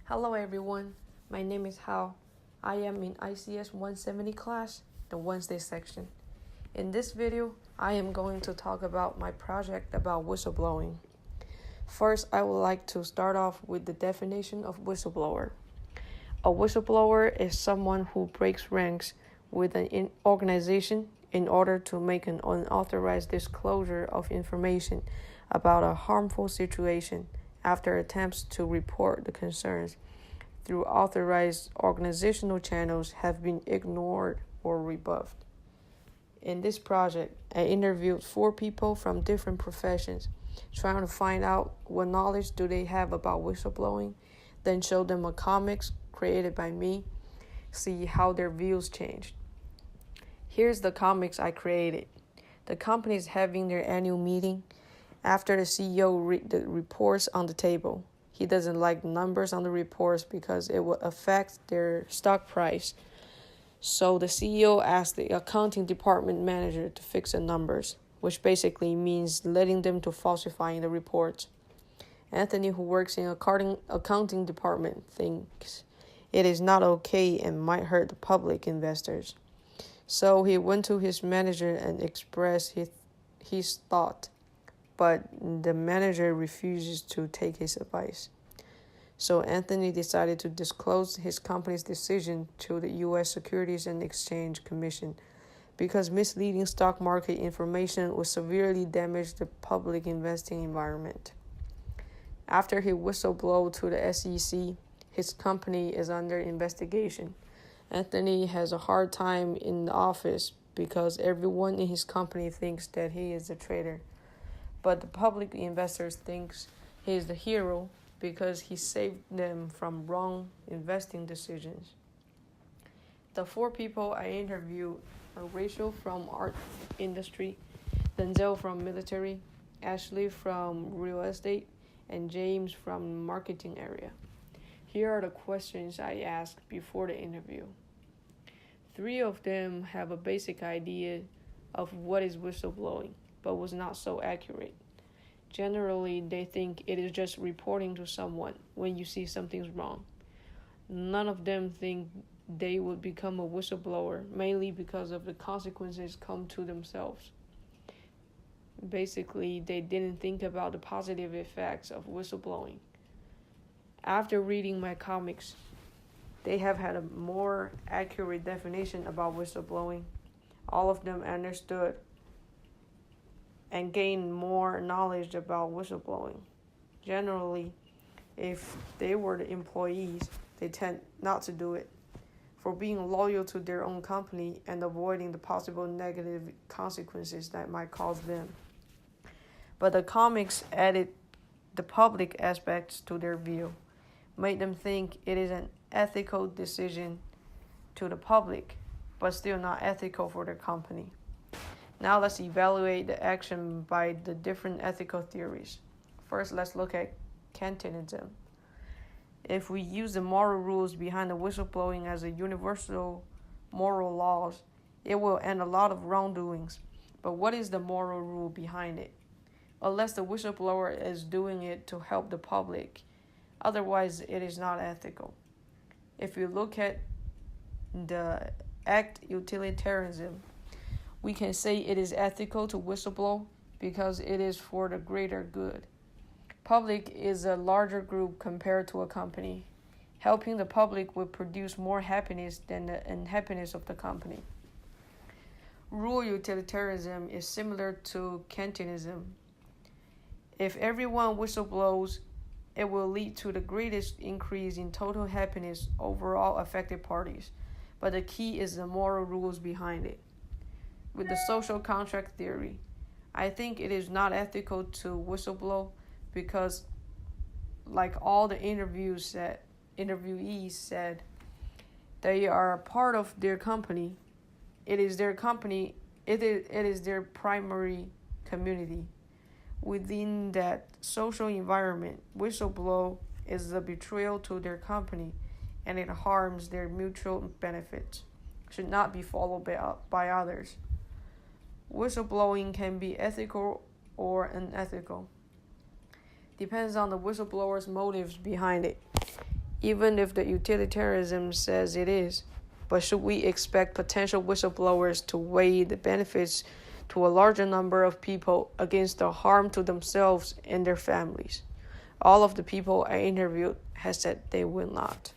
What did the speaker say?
Hello everyone, my name is Hao. I am in ICS 170 class, the Wednesday section. In this video, I am going to talk about my project about whistleblowing. First, I would like to start off with the definition of whistleblower. A whistleblower is someone who breaks ranks with an organization in order to make an unauthorized disclosure of information about a harmful situation after attempts to report the concerns through authorized organizational channels have been ignored or rebuffed. In this project, I interviewed 4 people from different professions, trying to find out what knowledge do they have about whistleblowing, then show them a comics created by me, see how their views changed. Here's the comics I created. The company is having their annual meeting. After the CEO read the reports on the table, he doesn't like numbers on the reports because it will affect their stock price. So the CEO asked the accounting department manager to fix the numbers, which basically means letting them to falsifying the reports. Anthony, who works in accounting department, thinks it is not okay and might hurt the public investors. So he went to his manager and expressed his thought, but the manager refuses to take his advice. So Anthony decided to disclose his company's decision to the U.S. Securities and Exchange Commission because misleading stock market information would severely damage the public investing environment. After he whistleblowed to the SEC, his company is under investigation. Anthony has a hard time in the office because everyone in his company thinks that he is a traitor. But the public investors thinks he is the hero because he saved them from wrong investing decisions. The 4 people I interviewed are Rachel from art industry, Denzel from military, Ashley from real estate, and James from marketing area. Here are the questions I asked before the interview. 3 of them have a basic idea of what is whistleblowing, but was not so accurate. Generally, they think it is just reporting to someone when you see something's wrong. None of them think they would become a whistleblower, mainly because of the consequences come to themselves. Basically, they didn't think about the positive effects of whistleblowing. After reading my comics, they have had a more accurate definition about whistleblowing. All of them understood and gain more knowledge about whistleblowing. Generally, if they were the employees, they tend not to do it for being loyal to their own company and avoiding the possible negative consequences that might cause them. But the comics added the public aspects to their view, made them think it is an ethical decision to the public, but still not ethical for their company. Now let's evaluate the action by the different ethical theories. First, let's look at Kantianism. If we use the moral rules behind the whistleblowing as a universal moral laws, it will end a lot of wrongdoings. But what is the moral rule behind it? Unless the whistleblower is doing it to help the public, otherwise it is not ethical. If you look at the act utilitarianism, we can say it is ethical to whistleblow because it is for the greater good. Public is a larger group compared to a company. Helping the public will produce more happiness than the unhappiness of the company. Rule utilitarianism is similar to Kantianism. If everyone whistleblows, it will lead to the greatest increase in total happiness overall affected parties. But the key is the moral rules behind it. With the social contract theory, I think it is not ethical to whistleblow because, like all the interviewees said, they are a part of their company. It is their company. It is their primary community. Within that social environment, whistleblow is a betrayal to their company, and it harms their mutual benefits. Should not be followed by others. Whistleblowing can be ethical or unethical. Depends on the whistleblower's motives behind it. even if the utilitarianism says it is. But should we expect potential whistleblowers to weigh the benefits to a larger number of people against the harm to themselves and their families? All of the people I interviewed have said they will not.